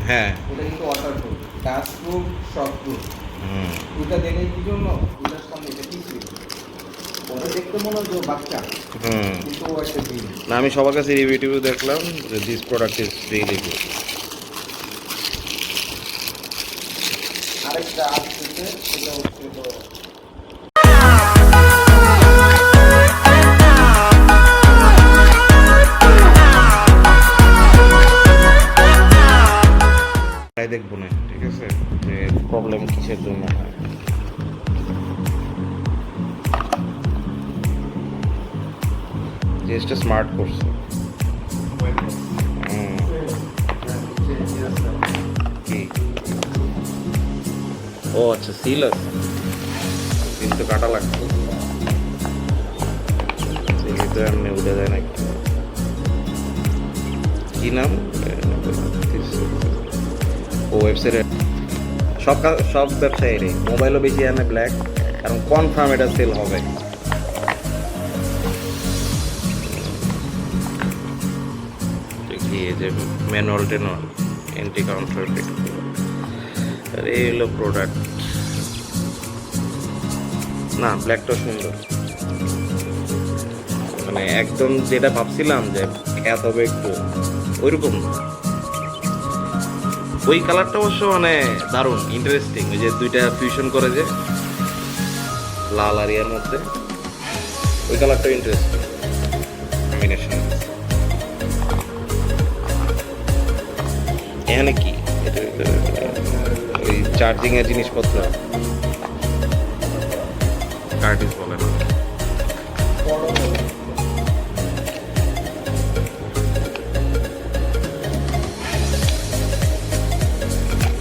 হ্যাঁ ওটা কিন্তু ওয়াটারপ্রুফ, ডাস্টপ্রুফ, শকপ্রুফ। ওটা দেখে কি জন্য ওটার সামনে এটা কি ছিল, ওটা দেখতে মনে হয় যে বাচ্চা, কিন্তু ও একটা দিন না, আমি সবার কাছে রিভিউ দেখলাম যে this product is really good. আরেকটা আসছে সেটা হচ্ছে তো দেখবো না, ঠিক আছে, যে প্রবলেম কিসের জন্য হয়। জিনিসটা স্মার্ট করছে। কি? ও আচ্ছা, সিল আছে, সিল তো কাটা লাগবে, সিল তো এমনি উঠে যায় নাকি। কি নাম ও ওয়েবসাইটে? সব ব্যবসায়ীর মোবাইলও বেশি আনে ব্ল্যাক, কারণ কনফার্ম এটা সেল হবে। কি এই যে ম্যানুয়াল টেনুয়াল এন্টি কাউন্টারফিট, আর এই হলো প্রোডাক্ট। না, ব্ল্যাকটা সুন্দর, মানে একদম যেটা ভাবছিলাম যে এত হবে একটু ওইরকম না। ওই কালারটা অবশ্য মানে দারুণ ইন্টারেস্টিং, ওই যে দুইটা ফিউশন করে যে লাল আর ইয়ার মধ্যে, ওই কালারটা ইন্টারেস্টিং কম্বিনেশন। এখানে কি ওই চার্জিং এর জিনিসপত্র, কার্টিস বলে না,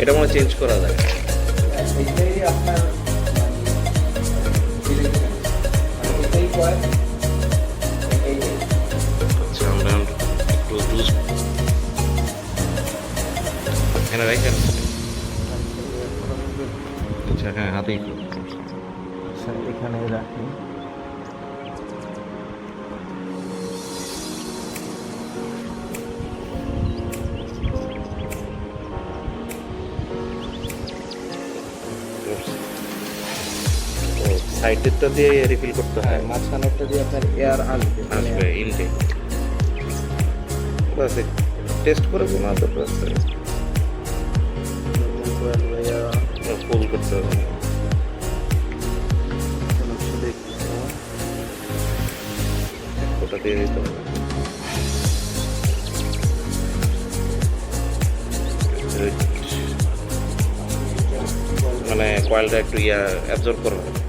এটা মনে চেঞ্জ করা যায়। এটাই আপনার এটাই কয় আচ্ছা, আমরা একটু জুস এখানে রাখেন। আচ্ছা, হ্যাঁ, হাতেই এখানে রাখি। সাইডেরটা দিয়ে রিফিল করতে হয়, মাঝখানেরটা দিয়ে আপনার এয়ার আসবে ইনটেক। বাস টেস্ট করে কোনো দরকার আছে, ফুল করতে হবে। ওটা দিয়ে দিতে হবে। মানে কয়েলটা একটু অ্যাবজর্ব করবে।